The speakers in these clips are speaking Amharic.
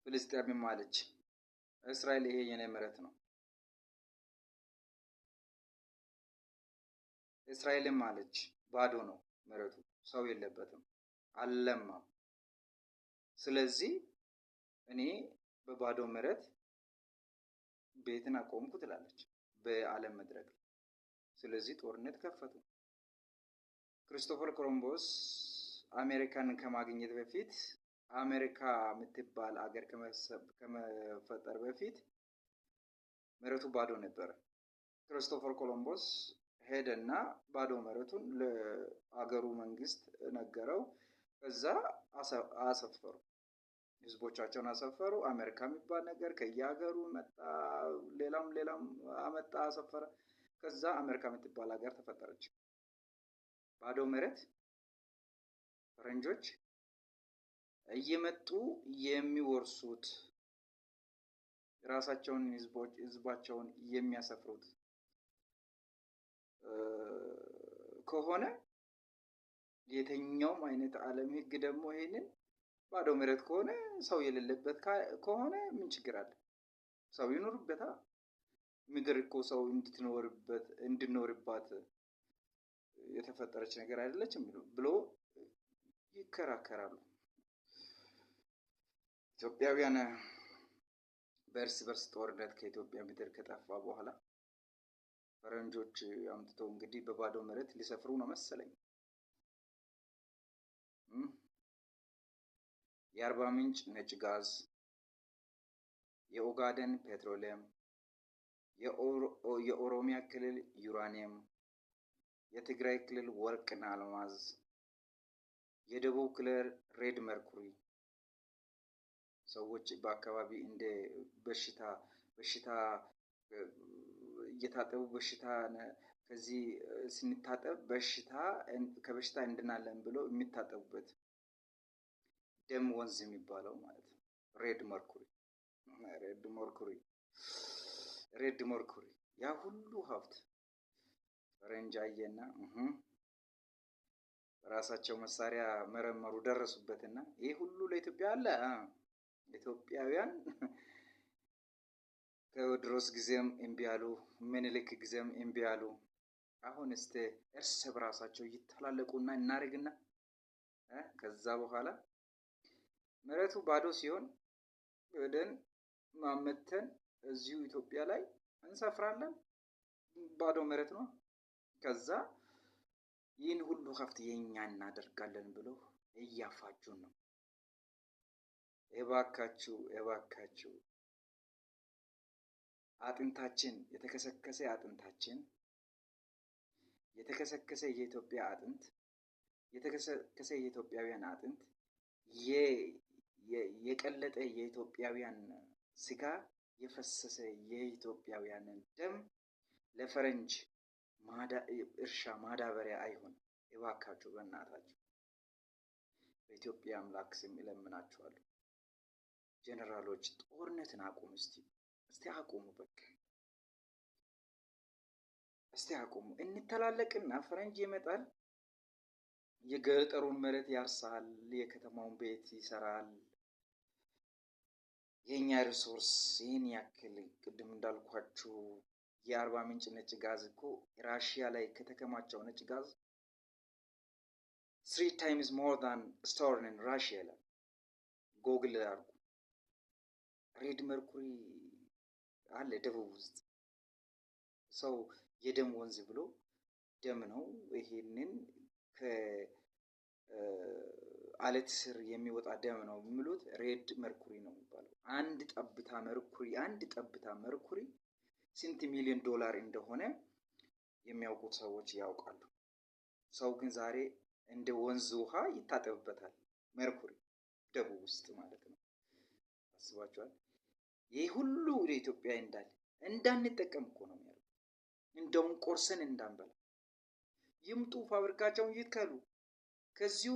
ፍልስጤምም አለች እስራኤል ይሄ የኔ መሬት ነው። እስራኤልም አለች ባዶ ነው መሬቱ፣ ሰው የለበትም፣ አልለማም። ስለዚህ እኔ በባዶ መሬት ቤትን አቆምኩ ትላለች በዓለም መድረክ። ስለዚህ ጦርነት ከፈቱ። ክሪስቶፈር ኮሎምቦስ አሜሪካን ከማግኘት በፊት አሜሪካ የምትባል አገር ከመፈጠር በፊት መሬቱ ባዶ ነበር። ክሪስቶፈር ኮሎምቦስ ሄደና ባዶ መሬቱን ለአገሩ መንግስት ነገረው። ከዛ አሰፈሩ፣ ህዝቦቻቸውን አሰፈሩ። አሜሪካ የሚባል ነገር ከየሀገሩ መጣ፣ ሌላም አመጣ፣ አሰፈረ። ከዛ አሜሪካ የምትባል ሀገር ተፈጠረች። ባዶ መሬት ፈረንጆች እየመጡ የሚወርሱት ራሳቸውን ህዝባቸውን የሚያሰፍሩት ከሆነ የትኛውም አይነት ዓለም ህግ ደግሞ ይሄንን ባዶ መሬት ከሆነ ሰው የሌለበት ከሆነ ምን ችግር አለ? ሰው ይኖርበታ። ምድር እኮ ሰው እንድትኖርባት የተፈጠረች ነገር አይደለችም ብሎ ይከራከራሉ። ኢትዮጵያውያን በእርስ በርስ ጦርነት ከኢትዮጵያ ምድር ከጠፋ በኋላ ፈረንጆች አምጥተው እንግዲህ በባዶ መሬት ሊሰፍሩ ነው መሰለኝ። የአርባ ምንጭ ነጭ ጋዝ፣ የኦጋደን ፔትሮሊየም፣ የኦሮሚያ ክልል ዩራኒየም፣ የትግራይ ክልል ወርቅና አልማዝ፣ የደቡብ ክልል ሬድ መርኩሪ ሰዎች በአካባቢ እንደ በሽታ እየታጠቡ በሽታ ከዚህ ስንታጠብ ከበሽታ እንድናለን ብሎ የሚታጠቡበት ደም ወንዝ የሚባለው ማለት ነው። ሬድ መርኩሪ ያ ሁሉ ሀብት ፈረንጅ አየና በራሳቸው መሳሪያ መረመሩ፣ ደረሱበትና ይሄ ሁሉ ለኢትዮጵያ አለ። ኢትዮጵያውያን ከቴዎድሮስ ጊዜም እምቢ አሉ፣ ምኒልክ ጊዜም እምቢ አሉ። አሁን እስቲ እርስ በራሳቸው ይተላለቁና እናደርግና ከዛ በኋላ መሬቱ ባዶ ሲሆን ወደን ማመተን እዚሁ ኢትዮጵያ ላይ እንሰፍራለን። ባዶ መሬት ነው። ከዛ ይህን ሁሉ ሀብት የኛ እናደርጋለን ብሎ እያፋጁን ነው። እባካችሁ አጥንታችን የተከሰከሰ አጥንታችን የተከሰከሰ የኢትዮጵያ አጥንት የተከሰከሰ የኢትዮጵያውያን አጥንት የቀለጠ የኢትዮጵያውያን ስጋ የፈሰሰ የኢትዮጵያውያንን ደም ለፈረንጅ እርሻ ማዳበሪያ አይሆን። እባካችሁ በእናታችሁ በኢትዮጵያ አምላክ ስም እለምናችኋለሁ። ጀነራሎች ጦርነትን አቁሙ። እስቲ አቁሙ። በቃ እስቲ አቁሙ። እንተላለቅና ፈረንጅ ይመጣል፣ የገጠሩን መሬት ያርሳል፣ የከተማውን ቤት ይሰራል። የኛ ሪሶርስ ይህን ያክል ቅድም እንዳልኳችሁ የአርባ ምንጭ ነጭ ጋዝ እኮ ራሽያ ላይ ከተከማቸው ነጭ ጋዝ 3 times more than stored in Russia ላይ ጎግል አድርጉ። ሬድ መርኩሪ አለ ደቡብ ውስጥ። ሰው የደም ወንዝ ብሎ ደም ነው። ይሄንን ከአለት ስር የሚወጣ ደም ነው የሚሉት ሬድ መርኩሪ ነው የሚባለው። አንድ ጠብታ መርኩሪ ስንት ሚሊዮን ዶላር እንደሆነ የሚያውቁት ሰዎች ያውቃሉ። ሰው ግን ዛሬ እንደ ወንዝ ውሃ ይታጠብበታል። መርኩሪ ደቡብ ውስጥ ማለት ነው። አስባችኋል? ይህ ሁሉ ወደ ኢትዮጵያ እንዳንጠቀም እኮ ነው የሚያደርጉት። እንደውም ቆርሰን እንዳንበላ። ይምጡ፣ ፋብሪካቸውን ይትከሉ፣ ከዚሁ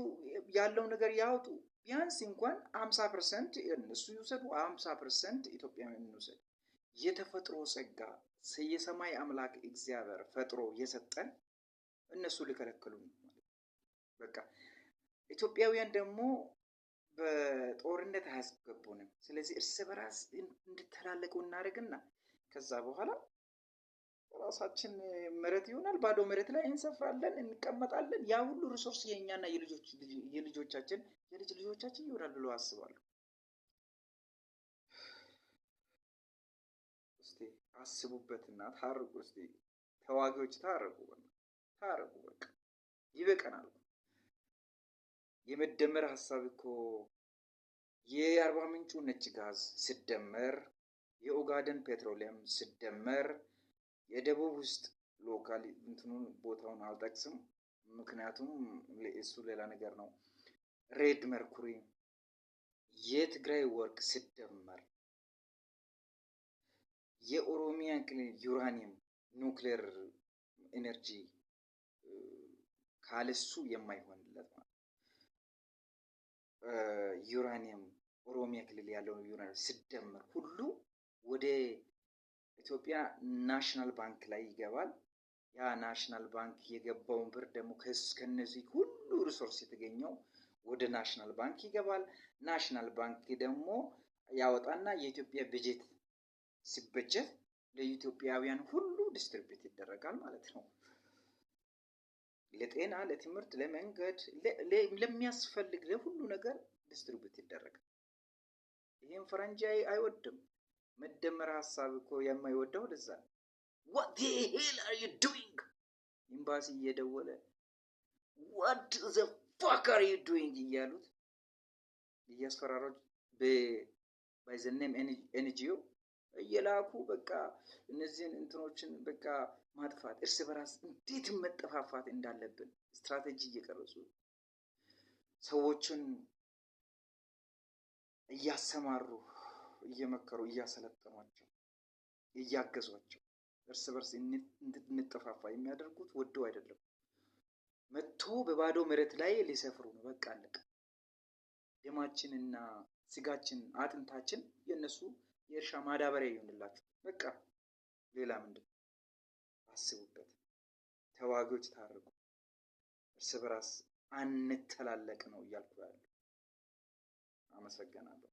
ያለው ነገር ያውጡ። ቢያንስ እንኳን 50% እነሱ ይውሰዱ፣ 50% ኢትዮጵያውያን እንውሰድ። የተፈጥሮ ጸጋ የሰማይ አምላክ እግዚአብሔር ፈጥሮ የሰጠን እነሱ ሊከለክሉ ነው። በቃ ኢትዮጵያውያን ደግሞ በጦርነት አያስገቡንም። ስለዚህ እርስ በራስ እንድተላለቁ እናደርግና ከዛ በኋላ ራሳችን መሬት ይሆናል፣ ባዶ መሬት ላይ እንሰፍራለን፣ እንቀመጣለን። ያ ሁሉ ሪሶርስ የኛና የልጆቻችን የልጅ ልጆቻችን ይሆናል ብሎ አስባለሁ። እስቲ አስቡበትና ታርቁ። እስቲ ተዋጊዎች ታረቁ፣ ታረቁ። በቃ ይበቀናል። የመደመር ሀሳብ እኮ የአርባ ምንጩ ነጭ ጋዝ ሲደመር የኦጋደን ፔትሮሊየም ሲደመር የደቡብ ውስጥ ሎካል እንትኑን ቦታውን አልጠቅስም፣ ምክንያቱም እሱ ሌላ ነገር ነው። ሬድ መርኩሪ የትግራይ ወርቅ ሲደመር የኦሮሚያ ክልል ዩራኒየም ኑክሌር ኤነርጂ ካለሱ የማይሆንለት ማለት ዩራኒየም ኦሮሚያ ክልል ያለው ዩራኒየም ሲደመር ሁሉ ወደ ኢትዮጵያ ናሽናል ባንክ ላይ ይገባል። ያ ናሽናል ባንክ የገባውን ብር ደግሞ ከነዚህ ሁሉ ሪሶርስ የተገኘው ወደ ናሽናል ባንክ ይገባል። ናሽናል ባንክ ደግሞ ያወጣና የኢትዮጵያ በጀት ሲበጀት ለኢትዮጵያውያን ሁሉ ዲስትሪቢዩት ይደረጋል ማለት ነው። ለጤና፣ ለትምህርት፣ ለመንገድ፣ ለሚያስፈልግ ለሁሉ ነገር ዲስትሪቢዩት ይደረጋል። ይሄን ፈረንጅ አይወድም። መደመር ሀሳብ እኮ የማይወደው ለዛ ነው። what the hell are you doing ኤምባሲ እየደወለ what the fuck are you doing እያሉት እያስፈራራች በባይዘኔም ኤንጂኦ እየላኩ በቃ እነዚህን እንትኖችን በቃ ማጥፋት፣ እርስ በራስ እንዴት መጠፋፋት እንዳለብን ስትራቴጂ እየቀረጹ ሰዎችን እያሰማሩ እየመከሩ እያሰለጠኗቸው እያገዟቸው እርስ በርስ እንድንጠፋፋ የሚያደርጉት ወደው አይደለም። መጥቶ በባዶ መሬት ላይ ሊሰፍሩ ነው። በቃ አለቀ። ደማችንና ስጋችን አጥንታችን የነሱ የእርሻ ማዳበሪያ ይሆንላችሁ። በቃ ሌላ ምንድን? አስቡበት። ተዋጊዎች ታርቁ፣ እርስ በራስ አንተላለቅ ነው እያልኩ ያለው። አመሰግናለሁ።